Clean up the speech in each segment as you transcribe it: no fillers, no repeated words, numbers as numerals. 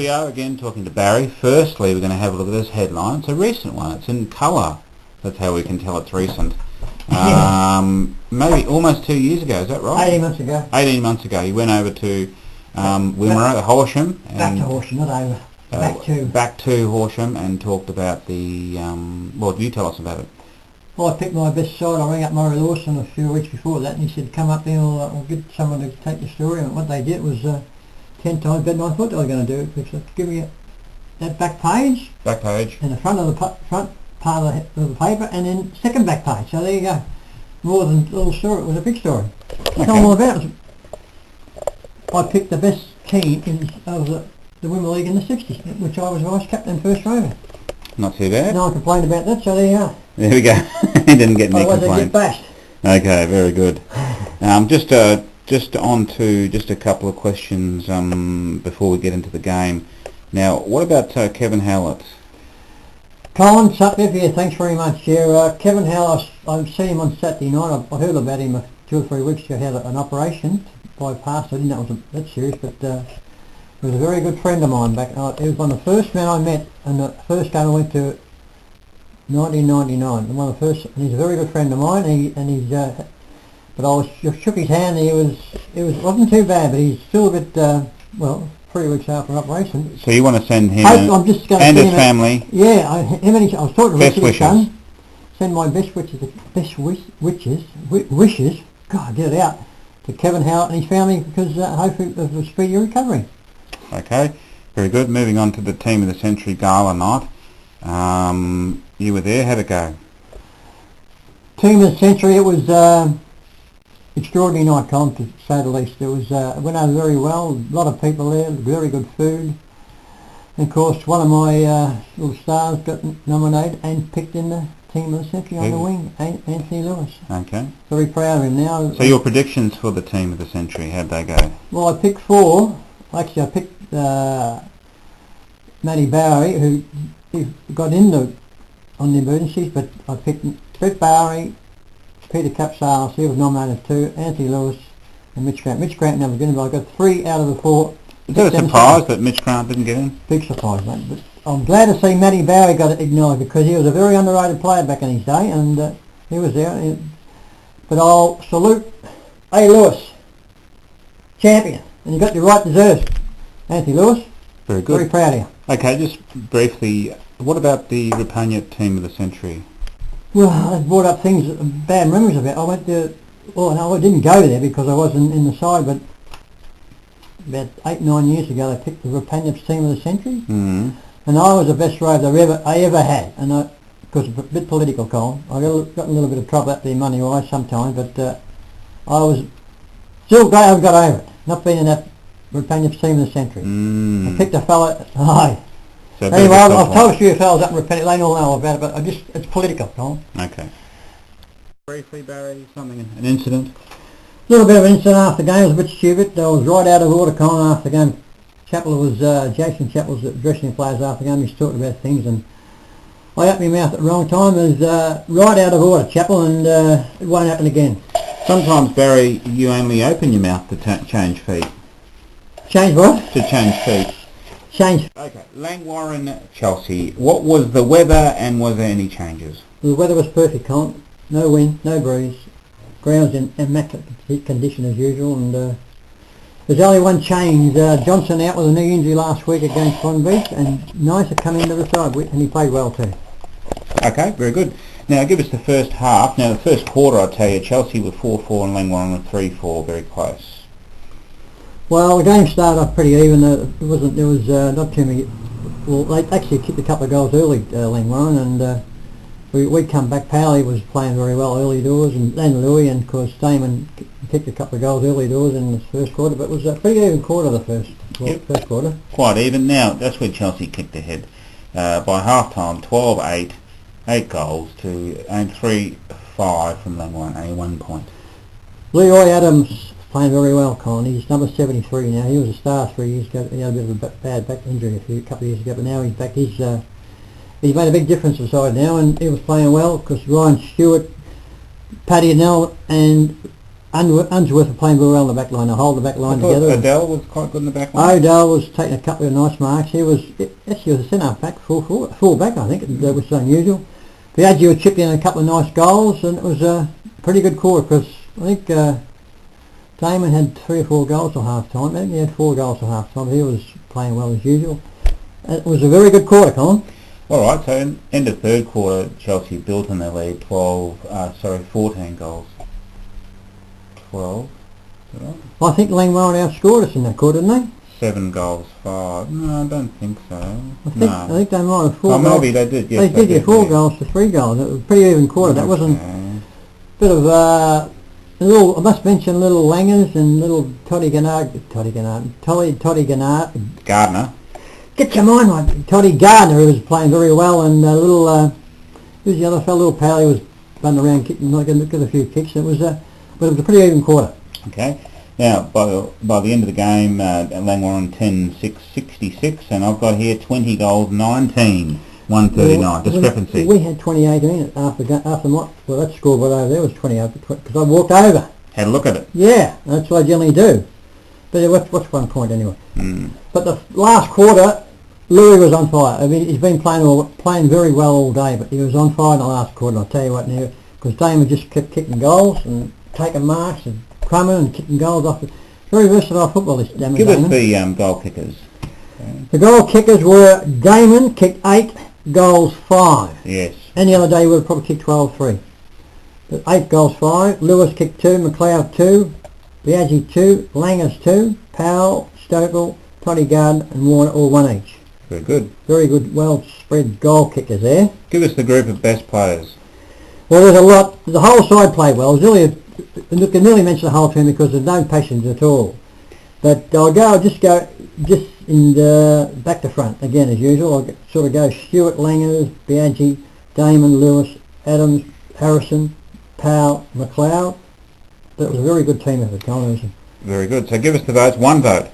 we are again talking to Barry. Firstly, we're going to have a look at this headline. It's a recent one. It's in colour. That's how we can tell it's recent. Maybe almost 2 years ago. Is that right? 18 months ago. 18 months ago. He went over to Wimmera, Horsham. Back to Horsham, not over. Back to Horsham and talked about the... well, you tell us about it. Well, I picked my best side. I rang up Murray Lawson a few weeks before that, and he said, come up there, we'll get someone to take the story. And what they did was 10 times better than I thought they were going to do. Because give me that back page. Back page. And the front of the front part of the paper, and then second back page. So there you go. More than a little story. It was a big story. Okay. Tell them all about it. I picked the best team of the Women's League in the 60s, which I was vice captain first rover. Not too bad. No one complained about that, so there you are. There we go. He didn't get any complaints. Otherwise I'd get bashed. Okay, very good. Just on to just a couple of questions before we get into the game. Now, what about Kevin Howlett? Colin, sup with you, thanks very much. Yeah, Kevin Howlett, I've seen him on Saturday night. I heard about him 2 or 3 weeks ago. He had an operation bypass. I didn't know it was that serious, but he was a very good friend of mine back. He was one of the first men I met, and the first game I went to 1999. One of the first, and he's a very good friend of mine. But I shook his hand. And wasn't too bad, but he's still a bit 3 weeks after an operation. So you want to send him I'm just going and his family? Yeah, I was talking to best wishes. Son. Send my best wishes. God, get it out to Kevin Howlett and his family, because hopefully of a speedy recovery. Okay, very good. Moving on to the Team of the Century Gala night. You were there. How'd it go? Team of the Century. It was extraordinary night, Colin, to say the least. It was went over very well. A lot of people there. Very good food. And of course, one of my little stars got nominated and picked in the Team of the Century on the wing, Anthony Lewis. Okay. Very proud of him now. So your predictions for the Team of the Century, how'd they go? Well, I picked 4. Actually, I picked Matty Bowery, who got on the emergencies, but I picked Brett Bowery, Peter Capsalis, he was nominated too, Anthony Lewis and Mitch Grant. Mitch Grant never got in, but I got 3 out of the 4. Is that a surprise that Mitch Grant didn't get in? Big surprise, mate. But I'm glad to see Matty Bowery got it acknowledged, because he was a very underrated player back in his day, and he was there. But I'll salute A. Lewis, champion, and you got your right deserves, Anthony Lewis. Very good. Very proud of you. Okay, just briefly, what about the Rapagna Team of the Century? Well, I brought up things, bad memories of it. I went to, well, no, I didn't go there because I wasn't in the side, but about 8-9 years ago they picked the Rapagna Team of the Century, and I was the best rover I ever had, and because it's a bit political, Colin. I got in a little bit of trouble out there money-wise sometimes, but I was still glad I got over it, not being in that Rapagna Team of the Century. I picked a fella, So anyway, I've told a few fellas up in Rapagna, they all know about it, but it's political, Colin. Okay. Briefly, Barry, an incident? A little bit of an incident after the game. It was a bit stupid. I was right out of order, Colin, after the game. Jason Chappell was addressing the players after the game. He was talking about things, and I opened my mouth at the wrong time. It was right out of order, Chappell, and it won't happen again. Sometimes, Barry, you only open your mouth to change feet. Change what? To change feet. Change. Okay, Langwarrin, Chelsea. What was the weather, and was there any changes? The weather was perfect, Colin. No wind, no breeze. Ground's in immaculate condition as usual, and there's only one change. Johnson out with a knee injury last week against Swan Beach, and Nicer come into the side, and he played well too. Okay, very good. Now give us the first half. Now the first quarter, I'll tell you, Chelsea were 4-4 and Langwarrin were 3-4, very close. Well, the game started off pretty even. There was not too many. Well, they actually kicked a couple of goals early, Langwarrin, and we come back. Powley was playing very well early doors, and Louis, and of course Damon kicked a couple of goals early doors in the first quarter. But it was a pretty even quarter, first quarter. Quite even. Now that's where Chelsea kicked ahead by half time, 12-8, 8 goals to aim 3-5 from Langwarrin, only 1 point. Leroy Adams playing very well, Colin. He's number 73 now. He was a star 3 years ago. He had a bit of a bad back injury a couple of years ago, but now he's back. He's made a big difference to the side now, and he was playing well because Ryan Stewart, Paddy Adnell and Unsworth were playing very well in the back line. They hold the back line together. Adele was quite good in the back line. Odell was taking a couple of nice marks. He was actually a centre back, full back, I think, which is unusual. Biaggi was chipped in a couple of nice goals, and it was a pretty good quarter because I think Damon had 3 or 4 goals at half time. I think he had 4 goals at half time. He was playing well as usual. It was a very good quarter, Colin. All right, so in the third quarter, Chelsea built on their lead 14 goals. 12. Is that right? I think Langwarrin outscored us in that quarter, didn't they? 7 goals, 5. No, I don't think so. I think they might have 4 goals. Maybe they did, yes. They did, 4 goals to 3 goals. It was a pretty even quarter. That wasn't a bit of a little, I must mention little Langers and little Toddy Gardner. Get your mind right. Toddy Gardner, who was playing very well, and who's the other fellow, little pal, he was running around kicking, get a few kicks. But it was a pretty even quarter. Okay. Now, by the end of the game, Langwarrin 10-6-66, and I've got here 20 goals, 19, 139. Discrepancy. We had 28 in it after that scoreboard over there was 28 because I walked over. Had a look at it. Yeah, that's what I generally do. But what's 1 point anyway? Mm. But the last quarter, Louis was on fire. I mean, he's been playing very well all day, but he was on fire in the last quarter. I'll tell you what now, because Damon just kept kicking goals and taking marks and crumbing and kicking goals off. Very versatile football, this Damon. Give us the goal kickers. Okay. The goal kickers were Damon kicked 8 goals, 5. Yes. Any other day he would have probably kicked 12-3. But 8 goals, 5. Lewis kicked 2, McLeod 2, Biaggi 2, Langers 2, Powell, Stokel, Toddy Gardner and Warner all 1 each. Very good. Very good, well spread goal kickers there. Give us the group of best players. Well, there's a lot. The whole side played well. You can nearly mention the whole team because there's no patience at all. But I'll just in the back to front again as usual. I'll sort of go Stewart, Langers, Biaggi, Damon, Lewis, Adams, Harrison, Powell, McLeod. That was a very good team effort, Colin. Very good. So give us the votes. 1 vote.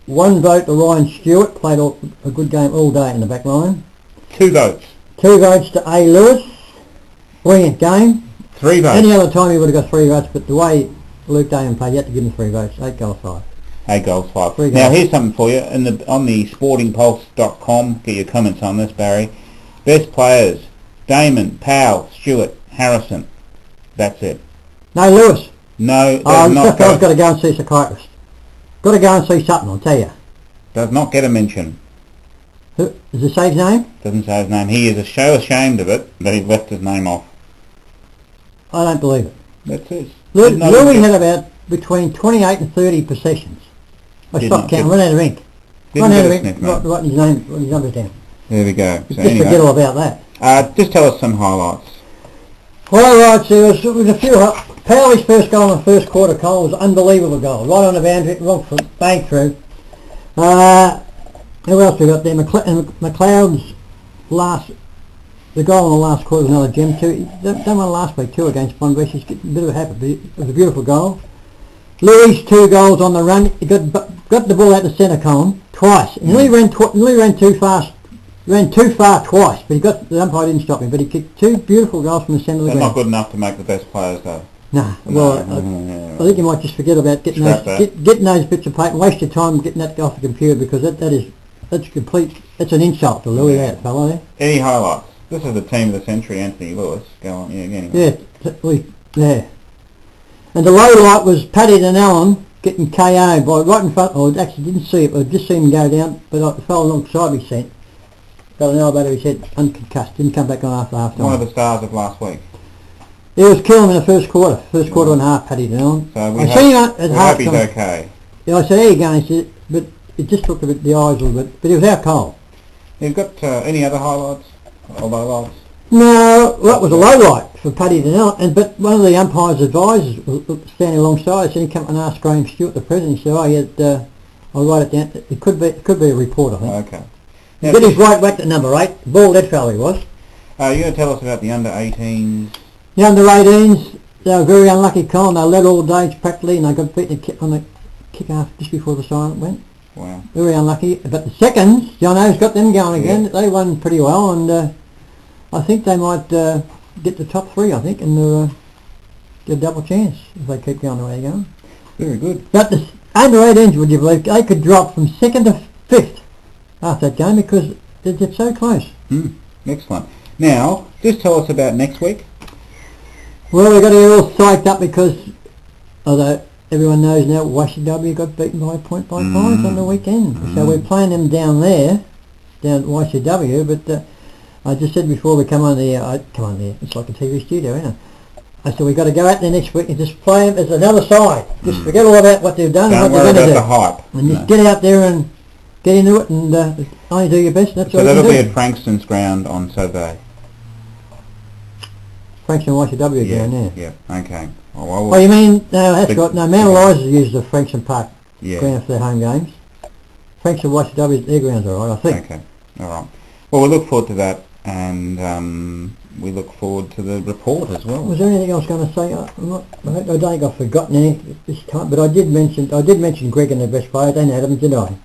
1 vote to Ryan Stewart, played a good game all day in the back line. 2 votes. 2 votes to A. Lewis, brilliant game. 3 votes. Any other time he would have got 3 votes, but the way Luke Damon played, you had to give him 3 votes. 8 goals, 5. 8 goals, 5. 3 Now goals. here's something for you. On the sportingpulse.com, get your comments on this, Barry. Best players: Damon, Powell, Stewart, Harrison. That's it. No, Lewis. No, This guy's got to go and see a psychiatrist. Got to go and see something, I'll tell you. Does not get a mention. Does it say his name? Doesn't say his name. He is so ashamed of it that he left his name off. I don't believe it. That's it. Louis had about between 28 and 30 possessions. I stopped counting, run out of ink. Run out of ink, write his name, his numbers down. There we go. Just forget all about that. Just tell us some highlights. Highlights, there was a few. Powell's first goal in the first quarter, Cole, was an unbelievable goal. Right on the boundary, wrong foot, bang through. Who else we got there? McLeod's the goal in the last quarter was another gem too. Done one last week too against Bonbeach. He's getting a bit of a habit, but it was a beautiful goal. Louis 2 goals on the run. He got the ball out the centre cone twice. And Louis ran too fast. Ran too far twice, but the umpire didn't stop him. But he kicked 2 beautiful goals from the centre of the They're ground. not good enough to make the best players though. No, well, I think you might just forget about getting those bits of paper. Waste your time getting that off the computer because that's an insult to Louis, that fellow there. Any highlights? This is the team of the century, Anthony Lewis. Go on, anyway. Yeah. And the low light was Paddy and Allen getting KO'd by right in front. I actually didn't see it. I just seen him go down, but the fellow alongside me sent. Got an elbow to his head, unconcussed. Didn't come back on after half time. One of the stars of last week. He was killing him in the first quarter and a half, Paddy and Allen. So we hope he's okay. Yeah, I said, how you going? He said, but it just looked a bit, the eyes a little bit, but he was out cold. You've got any other highlights or lowlights? No, that was a low light for Paddy Donnell, but one of the umpire's advisors was standing alongside us, and he came and asked Graham Stewart, the president. He said, I'll write it down. It could be a report, I think. Okay. Now, get his right whacked at number 8. Bald head fellow he was. You're going to tell us about the under-18s? The under-18s, they were very unlucky, Colin. They led all day practically, and they got beaten on the kick-off just before the silent went. Wow. Very unlucky. But the seconds, Jono's got them going again. They won pretty well, and I think they might get the top 3, I think, and a double chance if they keep going the way they're going. Very good. But the under 18s, would you believe, they could drop from 2nd to 5th after that game because they're so close. Excellent. Now, just tell us about next week. Well, we've got to get all psyched up because, although everyone knows now, YCW got beaten by point by five on the weekend. So we're playing them down there, down at YCW, but I just said before we come on there, it's like a TV studio, isn't it? I said we've got to go out there next week and just play them as another side. Just forget all about what they've done and what they're going to do. Don't worry about the hype. And just get out there and get into it and only do your best. That's so all that'll you be can do. at Frankston's ground on Saturday. Frankston YCW down there. Yeah, okay. Oh, you mean, no, that's right. No, Mount Eliza's used the Frankston Park ground for their home games. Frankston YCW, their ground's alright, I think. Okay, alright. Well, we look forward to that, and we look forward to the report as well. Was there anything I was going to say? I don't think I've forgotten any this time, but I did mention Greg and the best player, Dan Adams, didn't I?